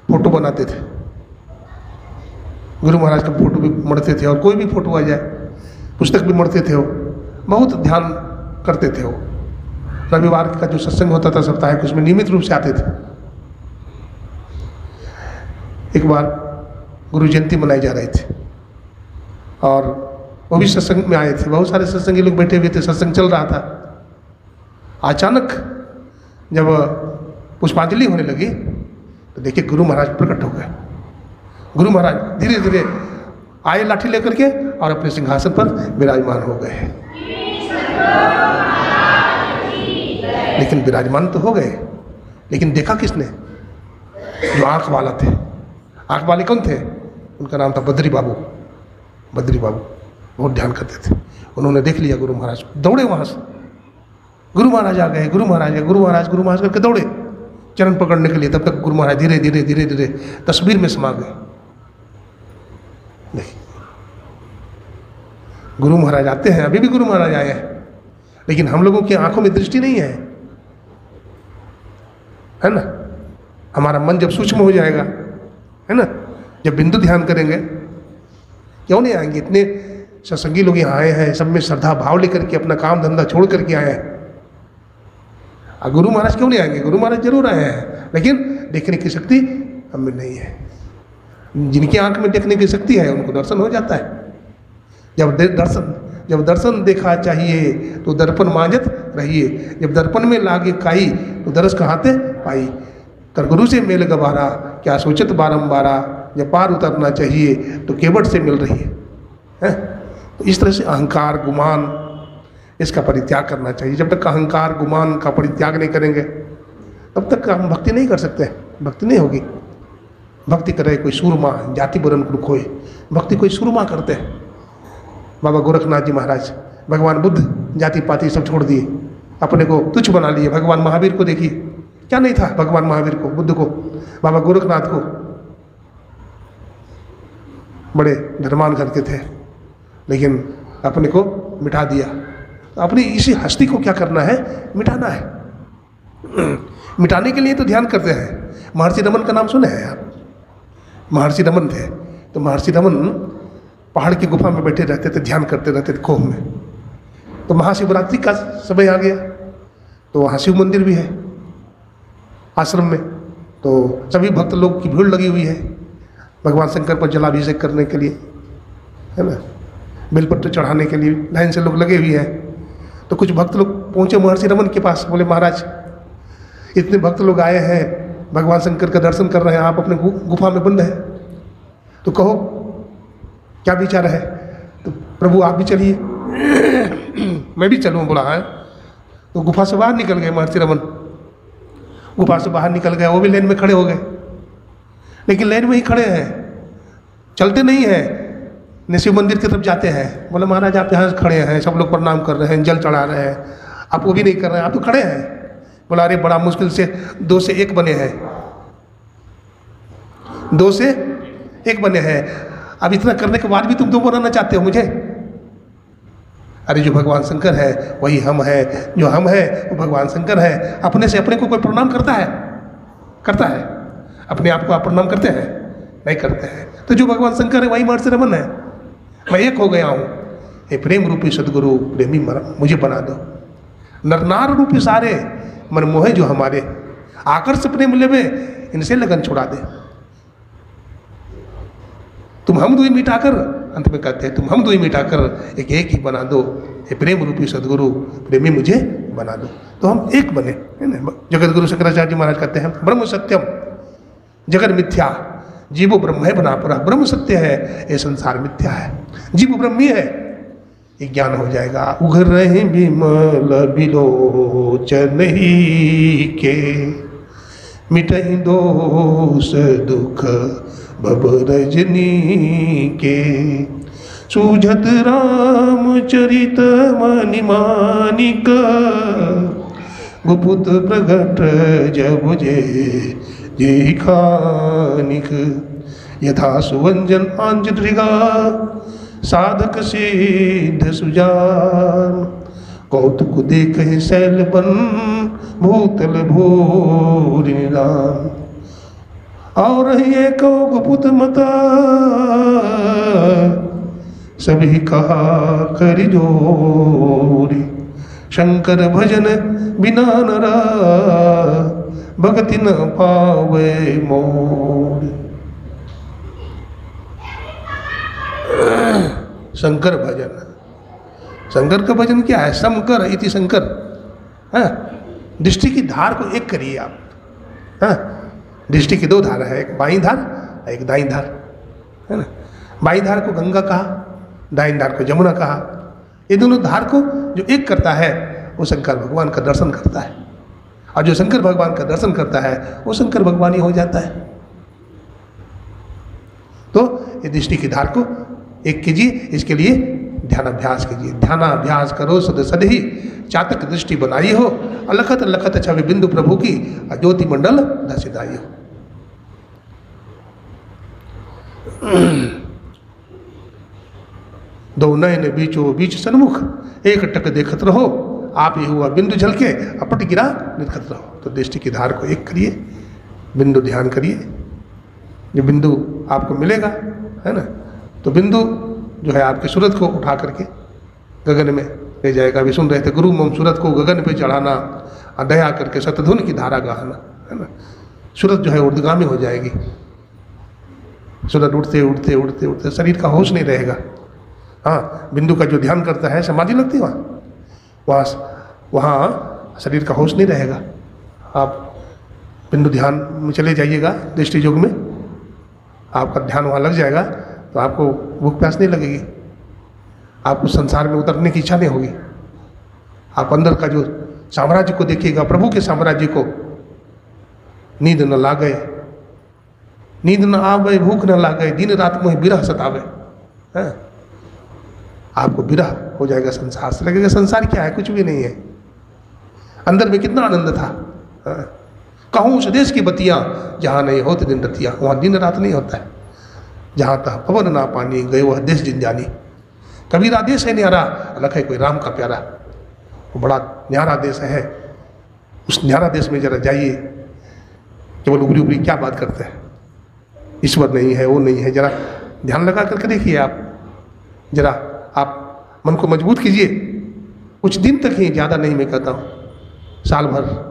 फोटो बनाते थे, गुरु महाराज का फोटो भी मढ़ते थे, और कोई भी फोटो आ जाए, पुस्तक भी मढ़ते थे। वो बहुत ध्यान करते थे। वो रविवार का जो सत्संग होता था सप्ताहिक, उसमें नियमित रूप से आते थे। एक बार गुरु जयंती मनाई जा रही थी और वो भी सत्संग में आए थे। बहुत सारे सत्संगी लोग बैठे हुए थे, सत्संग चल रहा था। अचानक जब पुष्पांजलि होने लगी तो देखिए गुरु महाराज प्रकट हो गए। गुरु महाराज धीरे धीरे आए लाठी लेकर के और अपने सिंहासन पर विराजमान हो गए। लेकिन विराजमान तो हो गए, लेकिन देखा किसने? जो आंख वाला थे। आंख वाले कौन थे? उनका नाम था बद्री बाबू। बद्री बाबू बहुत ध्यान करते थे। उन्होंने देख लिया गुरु महाराज, दौड़े वहाँ से। गुरु महाराज आ गए, गुरु महाराज है, गुरु महाराज करके दौड़े चरण पकड़ने के लिए। तब तक गुरु महाराज धीरे धीरे धीरे धीरे तस्वीर में समा गए। देखिए गुरु महाराज आते हैं, अभी भी गुरु महाराज आए हैं, लेकिन हम लोगों की आंखों में दृष्टि नहीं है ना। हमारा मन जब सूक्ष्म हो जाएगा, है ना, जब बिंदु ध्यान करेंगे, क्यों नहीं आएंगे? इतने सत्संगी लोग यहाँ आए हैं, सब में श्रद्धा भाव लेकर के अपना काम धंधा छोड़ करके आए हैं। गुरु महाराज क्यों नहीं आएंगे? गुरु महाराज जरूर आए हैं, लेकिन देखने की शक्ति हमें नहीं है। जिनकी आंख में देखने की शक्ति है उनको दर्शन हो जाता है। जब दर्शन देखा चाहिए तो दर्पण मांजत रहिए, जब दर्पण में लागे काई तो दरस कहाते पाई। कर गुरु से मेल गवारा क्या सोचत बारंबारा, जब पार उतरना चाहिए तो केवट से मिल रही है। तो इस तरह से अहंकार गुमान इसका परित्याग करना चाहिए। जब तक अहंकार गुमान का परित्याग नहीं करेंगे तब तक हम भक्ति नहीं कर सकते, भक्ति नहीं होगी। भक्ति करे कोई सूरमा, जाति वर्ण कुल खोए। भक्ति कोई सूरमा करते हैं। बाबा गोरखनाथ जी महाराज, भगवान बुद्ध जाति पाति सब छोड़ दिए, अपने को तुच्छ बना लिए। भगवान महावीर को देखिए, क्या नहीं था भगवान महावीर को, बुद्ध को, बाबा गोरखनाथ को। बड़े धर्मान करके थे, लेकिन अपने को मिटा दिया। तो अपनी इसी हस्ती को क्या करना है? मिटाना है। मिटाने के लिए तो ध्यान करते हैं। महर्षि रमन का नाम सुने हैं आप? महर्षि रमन थे, तो महर्षि रमन पहाड़ की गुफा में बैठे रहते थे, ध्यान करते रहते थे खोह में। तो महाशिवरात्रि का समय आ गया, तो वहाँ शिव मंदिर भी है आश्रम में। तो सभी भक्त लोग की भीड़ लगी हुई है भगवान शंकर पर जलाभिषेक करने के लिए, है ना, बेलपत्र चढ़ाने के लिए लाइन से लोग लगे हुए हैं। तो कुछ भक्त लोग पहुँचे महर्षि रमन के पास, बोले महाराज इतने भक्त लोग आए हैं, भगवान शंकर का दर्शन कर रहे हैं, आप अपने गुफा में बंद हैं, तो कहो क्या विचार है? तो प्रभु आप भी चलिए। मैं भी चलूँ, बोला है। तो गुफा से बाहर निकल गए महर्षि रमन, गुफा से बाहर निकल गए। वो भी लाइन में खड़े हो गए, लेकिन लाइन में ही खड़े हैं, चलते नहीं हैं, न शिव मंदिर की तरफ जाते हैं। बोले महाराज आप यहाँ खड़े हैं, सब लोग प्रणाम कर रहे हैं, जल चढ़ा रहे हैं, आप वो भी नहीं कर रहे हैं, आप तो खड़े हैं। बोला अरे बड़ा मुश्किल से 2 से 1 बने हैं, 2 से 1 बने हैं। अब इतना करने के बाद भी तुम 2 बनाना चाहते हो मुझे? अरे जो भगवान शंकर है वही हम है, जो हम है वो भगवान शंकर है। अपने से अपने को कोई प्रणाम करता है? करता है? अपने आप को आप प्रणाम करते हैं? नहीं करते हैं। तो जो भगवान शंकर है वही मर्द से रमन है। मैं एक हो गया हूँ, ये प्रेम रूपी सदगुरु प्रेमी मुझे बना दो। नरनार रूपी सारे मन मोहे जो हमारे, आकर्ष प्रेम लेवे इनसे लगन छुड़ा दे। तुम हम दुई मिटाकर, अंत में कहते हैं तुम हम दुई मिटाकर एक ही बना दो, ये प्रेम रूपी सदगुरु प्रेमी मुझे बना दो। तो हम एक बने, है ना। जगत गुरु शंकराचार्य जी महाराज कहते हैं ब्रह्म सत्यम जगत मिथ्या, जीवो ब्रह्म है बना पड़ा। ब्रह्म सत्य है, ये संसार मिथ्या है। जीव ब्रह्मी है, ये ज्ञान हो जाएगा। उघर रहे विमल बिलोचन ही के, मिटहि दोष दुख भव रजनी के। सूझत रामचरित मणि मानिक, गुपुत प्रगट जब जे खानिक। यथा सुवंजन आंजलिगा, साधक सिद्ध सुजान। कौतुक देखे शैल बन, भूतल भूरि निदान। और ये कौ गुपुत मता, सभी कहा कर जोरी। शंकर भजन बिना नरा, भगति न पावे मोर। शंकर भजन, शंकर का भजन क्या है? शंकर इति शंकर। दृष्टि की धार को एक करिए आप। दृष्टि की दो धार है, एक बाईं धार एक दाईं धार, है ना। बाईं धार को गंगा कहा, दाईं धार को जमुना कहा। ये दोनों धार को जो एक करता है वो शंकर भगवान का दर्शन करता है, और जो शंकर भगवान का दर्शन करता है वो शंकर भगवान ही हो जाता है। तो ये दृष्टि की धार को एक कीजिए, इसके लिए ध्यानाभ्यास कीजिए। ध्यानाभ्यास करो सद सदहि, चातक दृष्टि बनाई हो। अलखत लखत छवि बिंदु प्रभु की, ज्योति मंडल दसिदाई हो। दो नयन बीचो बीच सन्मुख, एक टक देखत रहो। आप ही हुआ बिंदु झलके, अपट गिरा निरखत रहो। तो दृष्टि की धार को एक करिए, बिंदु ध्यान करिए। जो बिंदु आपको मिलेगा, है ना, तो बिंदु जो है आपके सूरत को उठा करके गगन में ले जाएगा। अभी सुन रहे थे, गुरु मम सूरत को गगन पे चढ़ाना, दया करके शतधुन की धारा गाना, है ना। सूरत जो है ऊर्ध्वगामी हो जाएगी। सूरत उठते उठते उठते उठते शरीर का होश नहीं रहेगा। हाँ, बिंदु का जो ध्यान करता है समाधि लगती है वहाँ शरीर का होश नहीं रहेगा। आप बिंदु ध्यान में चले जाइएगा, दृष्टि योग में आपका ध्यान वहाँ लग जाएगा, तो आपको भूख प्यास नहीं लगेगी, आपको संसार में उतरने की इच्छा नहीं होगी। आप अंदर का जो साम्राज्य को देखिएगा, प्रभु के साम्राज्य को। नींद न लागे, नींद न आवे, भूख न लागे, दिन रात में बिरह सतावे। आपको बिरह हो जाएगा संसार से, लगेगा संसार क्या है, कुछ भी नहीं है। अंदर में कितना आनंद था। कहूँ उस देश की बतियाँ, जहाँ नहीं होते दिन रतियाँ, वहाँ दिन रात नहीं होता है। जहाँ तक पवन ना पानी, गए वह देश जिन जानी। कबीरा देश है न्यारा, अलग है कोई राम का प्यारा। वो बड़ा न्यारा देश है। उस न्यारा देश में जरा जाइए, केवल ऊपरी ऊपरी क्या बात करते हैं, ईश्वर नहीं है, वो नहीं है। जरा ध्यान लगा करके देखिए आप, जरा आप मन को मजबूत कीजिए। कुछ दिन तक ही, ज़्यादा नहीं मैं कहता हूँ, साल भर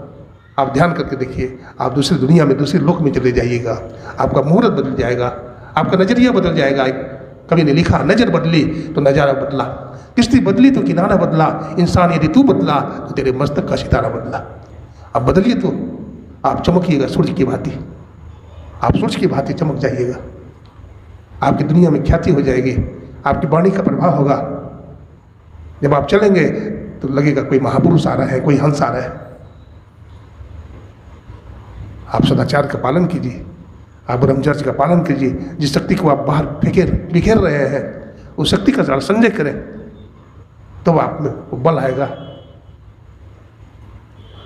आप ध्यान करके देखिए। आप दूसरी दुनिया में, दूसरे लोक में चले जाइएगा। आपका मुहूर्त बदल जाएगा, आपका नजरिया बदल जाएगा। कभी ने लिखा, नजर बदली तो नजारा बदला, किश्ती बदली तो किनारा बदला, इंसान यदि तू बदला तो तेरे मस्तक का सितारा बदला। अब बदलिए तो आप चमकिएगा सूर्य की भांति। आप सूर्य की भांति चमक जाइएगा। आपकी दुनिया में ख्याति हो जाएगी, आपकी वाणी का प्रभाव होगा। जब आप चलेंगे तो लगेगा कोई महापुरुष आ रहा है, कोई हंस आ रहा है। आप सदाचार का पालन कीजिए, आप ब्रह्मचर्य का पालन कीजिए। जिस शक्ति को आप बाहर बिखेर रहे हैं, उस शक्ति का जरा संजय करें, तो आप में वो बल आएगा।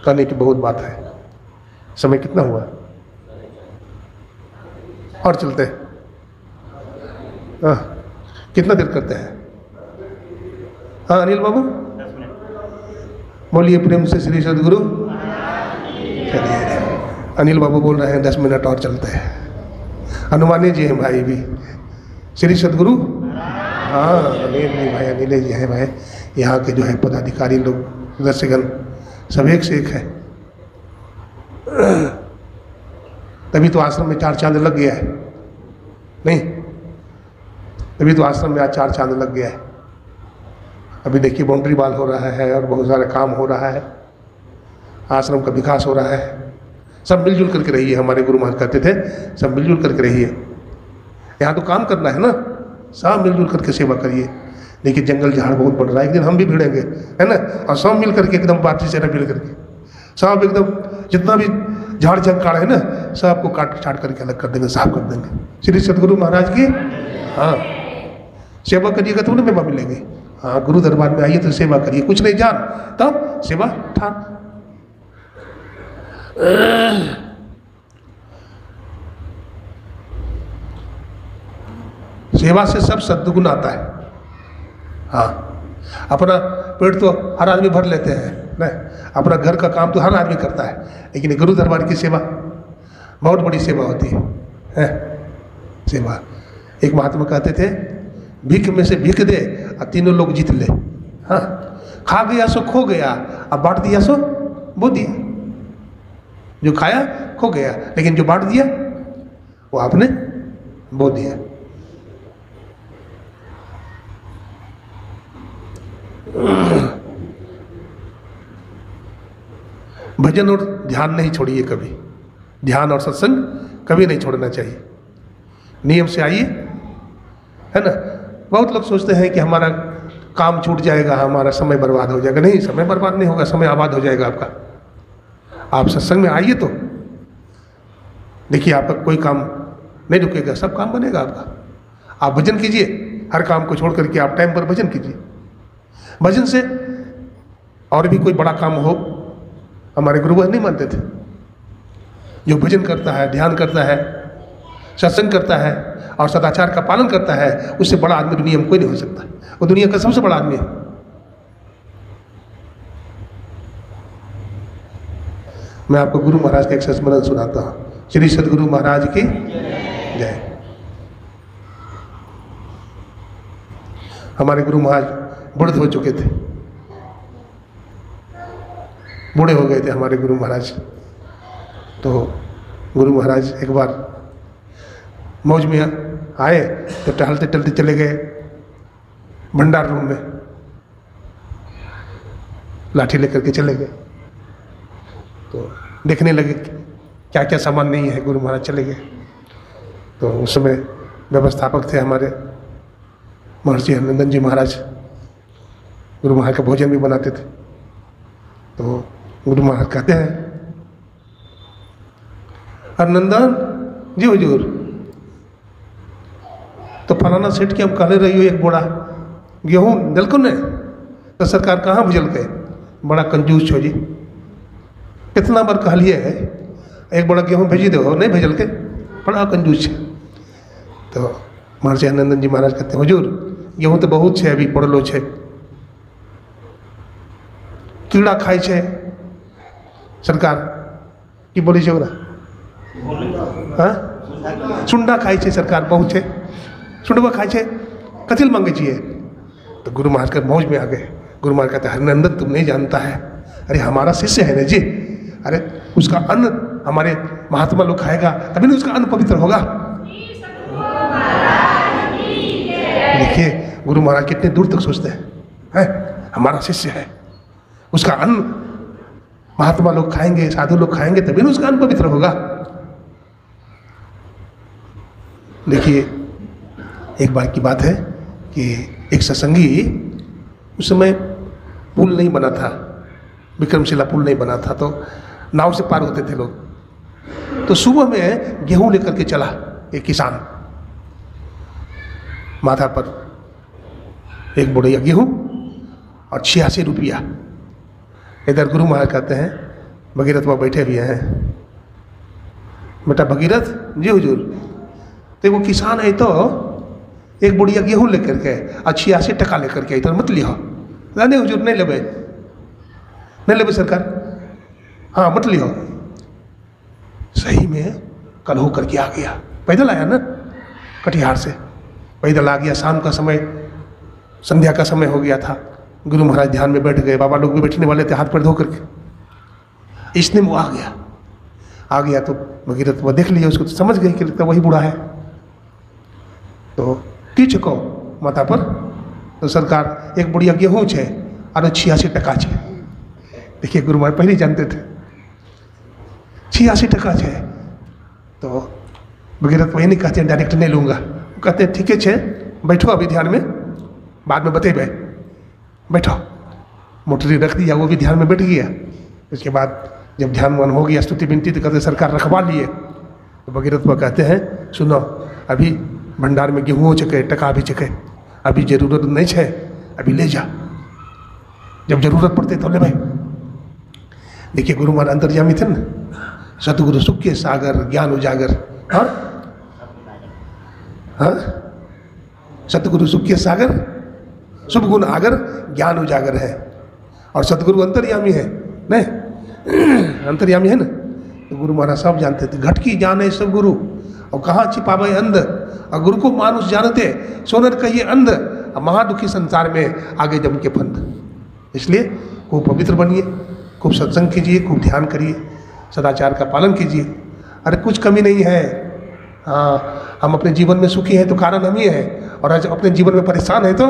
कहने की बहुत बात है। समय कितना हुआ और चलते हैं? कितना देर करते हैं? हाँ अनिल बाबू बोलिए प्रेम से श्री सदगुरु। चलिए अनिल बाबू बोल रहे हैं 10 मिनट और चलते हैं। हनुमानी जी हैं भाई भी, श्री सदगुरु, हाँ अनिल जी भाई, अनिल जी हैं भाई, यहाँ के जो है पदाधिकारी लोग, सदस्यगण सब एक से एक है। तभी तो आश्रम में 4 चांद लग गया है, नहीं तभी तो आश्रम में आज 4 चांद लग गया है। अभी देखिए बाउंड्री वॉल हो रहा है और बहुत सारा काम हो रहा है, आश्रम का विकास हो रहा है। सब मिलजुल करके रहिए, हमारे गुरु महाराज कहते थे सब मिलजुल करके रहिए। यहाँ तो काम करना है ना, सब मिलजुल करके सेवा करिए। देखिए जंगल झाड़ बहुत बढ़ रहा है, एक दिन हम भी भिड़ेंगे, है ना, और सब मिल करके एकदम बातचीत से मिल करके सब एकदम जितना भी झाड़ झंकाड़ है ना, सबको काट छाट करके अलग कर देंगे, साफ कर देंगे। श्री सदगुरु महाराज की, हाँ सेवा करिएगा तो ना मेवा मिलेंगे। हाँ गुरु दरबार में आइए तो सेवा करिए, कुछ नहीं जान तब सेवा ठान। सेवा से सब सद्गुण आता है। हाँ अपना पेट तो हर आदमी भर लेते हैं नहीं, अपना घर का काम तो हर आदमी करता है, लेकिन गुरु दरबार की सेवा बहुत बड़ी सेवा होती है। सेवा, एक महात्मा कहते थे भीख में से भीख दे और तीनों लोग जीत ले। हाँ खा गया सो खो गया, अब बांट दिया सो बो दिया। जो खाया खो गया, लेकिन जो बांट दिया वो आपने बो दिया। भजन और ध्यान नहीं छोड़िए कभी, ध्यान और सत्संग कभी नहीं छोड़ना चाहिए। नियम से आइए, है ना। बहुत लोग सोचते हैं कि हमारा काम छूट जाएगा, हमारा समय बर्बाद हो जाएगा। नहीं, समय बर्बाद नहीं होगा, समय आबाद हो जाएगा आपका। आप सत्संग में आइए तो देखिए आपका कोई काम नहीं रुकेगा, सब काम बनेगा आपका। आप भजन कीजिए, हर काम को छोड़ करके आप टाइम पर भजन कीजिए। भजन से और भी कोई बड़ा काम हो हमारे गुरुवर नहीं मानते थे। जो भजन करता है, ध्यान करता है, सत्संग करता है और सदाचार का पालन करता है, उससे बड़ा आदमी दुनिया में कोई नहीं हो सकता। वो दुनिया का सबसे बड़ा आदमी है। मैं आपको गुरु महाराज का एक स्मरण सुनाता हूँ। श्री सदगुरु महाराज की जय। हमारे गुरु महाराज बूढ़े हो चुके थे, बूढ़े हो गए थे हमारे गुरु महाराज। तो गुरु महाराज एक बार मौज में आए तो टहलते टहलते चले गए भंडार रूम में, लाठी लेकर के चले गए। तो देखने लगे क्या क्या सामान नहीं है, गुरु महाराज चले गए। तो उस समय व्यवस्थापक थे हमारे महर्षि हरनंदन जी महाराज, गुरु महाराज का भोजन भी बनाते थे। तो गुरु महाराज कहते हैं, हरनंदन जी हुजूर, तो फलाना सेठ के हम कहले रही हो एक बोरा गेहूँ दिलको ने, तो सरकार कहाँ भुजल गए, बड़ा कंजूस छो जी, कितना बार कहलिए है एक बड़ा गेहूँ भेजी दो, नहीं भेजल के, बड़ा कंजूस है। तो महर्षि हरनंदन जी महाराज कहते हैं, हुजूर गेहूँ तो बहुत है, अभी पड़लो है, कीड़ा खाय छे सरकार की बोली छे ओकरा, हाँ सुंडा खाय छे सरकार बहुत है, सुंडवा खाय छे, कथी मांगे छिए। तो गुरु महाराज का मौज में आ गए। गुरु महाराज कहते हैं, हरनंदन तुम नहीं जानता है, अरे हमारा शिष्य है ना जी, अरे उसका अन्न हमारे महात्मा लोग खाएगा तभी ना उसका अन्न पवित्र होगा। देखिए गुरु महाराज कितने दूर तक सोचते हैं, हमारा शिष्य है, उसका अन्न महात्मा लोग खाएंगे, साधु लोग खाएंगे तभी ना उसका अन्न पवित्र होगा। देखिए एक बार की बात है कि एक सत्संगी, उस समय पुल नहीं बना था, विक्रमशिला पुल नहीं बना था, तो नाव से पार होते थे लोग। तो सुबह में गेहूं लेकर के चला एक किसान, माथा पर एक बोरिया गेहूं और 86 रुपया। इधर गुरु महाराज कहते हैं, भगीरथ बाबा बैठे हुए हैं, बेटा भगीरथ जी हुजूर, तो वो किसान है तो एक बुढ़िया गेहूँ लेकर के 86 टका लेकर के इधर मत लिया। नहीं हुजूर नहीं लेबे, नहीं लेबे सरकार, हाँ मत लियो। सही में कल हो करके आ गया। पैदल आया ना कटिहार से, पैदल आ गया। शाम का समय, संध्या का समय हो गया था। गुरु महाराज ध्यान में बैठ गए, बाबा लोग भी बैठने वाले थे हाथ पैर धो करके। इसने वो आ गया तो भगीरथ वो देख लिया उसको, तो समझ गई कि लगता वही बूढ़ा है। तो की चको माता पर तो सरकार एक बुढ़िया गेहूँ है और 86 टका है। देखिए गुरु महाराज पहले जानते थे 86 टका है। तो भगीरथ वही नहीं कहते हैं डायरेक्ट नहीं लूँगा, कहते हैं ठीक है बैठो अभी ध्यान में, बाद में बतेबे, बैठो। मोटरी रख दिया, वो भी ध्यान में बैठ गया। उसके बाद जब ध्यान मन हो गया, स्तुति विनती तो कहते सरकार रखवा लिए। तो भगीरथ वो कहते हैं सुनो अभी भंडार में गेहूँ चके, टका भी चके, अभी जरूरत नहीं है, अभी ले जा, जब जरूरत पड़ते तो ले भाई। देखिए गुरु महाराज अंतर्यामी थे ना, सतगुरु सुख के सागर ज्ञान उजागर। हाँ सतगुरु सुख के सागर शुभ गुण आगर ज्ञान उजागर है। और सतगुरु अंतर्यामी है नहीं, अंतर्यामी है ना। तो गुरु महाराज सब जानते थे, घट की जाने सब गुरु और कहाँ छिपावे अंध, और गुरु को मानुष जानते सोनर कहिए अंध, और महादुखी संसार में आगे जम के फंद। इसलिए खूब पवित्र बनिए, खूब सत्संग कीजिए, खूब ध्यान करिए, सदाचार का पालन कीजिए। अरे कुछ कमी नहीं है। हाँ हम अपने जीवन में सुखी हैं तो कारण हम ही हैं, और आज अपने जीवन में परेशान है तो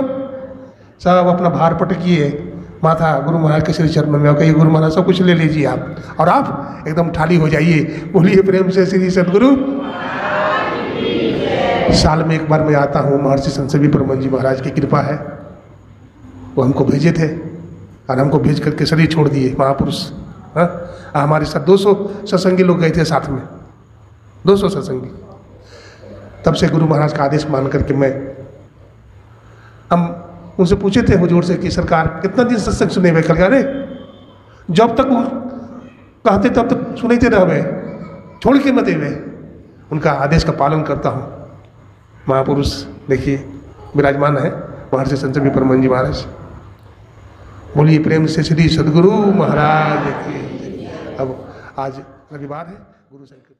सब अपना भार पटकिए माथा गुरु महाराज के श्री चरण में, कहिए गुरु महाराज सब कुछ ले लीजिए आप, और आप एकदम ठाली हो जाइए। बोलिए प्रेम से श्री सद्गुरु। साल में एक बार मैं आता हूँ, महर्षि संत परमहंस जी महाराज की कृपा है, वो हमको भेजे थे और हमको भेज करके शरीर छोड़ दिए महापुरुष। हाँ हमारे साथ 200 सत्संगी लोग गए थे साथ में, 200 सत्संगी। तब से गुरु महाराज का आदेश मान करके हम उनसे पूछे थे हुजूर से कि सरकार कितना दिन सत्संग सुने हुए कर, अरे जब तक वो कहते तब तक सुनते रहे, छोड़ के मत हुए। उनका आदेश का पालन करता हूँ। महापुरुष देखिए विराजमान है, महर्षि संत परमहंस जी महाराज। बोलिए प्रेम से श्री सद्गुरु महाराज की। अब आज रविवार है, गुरु संकीर्तन।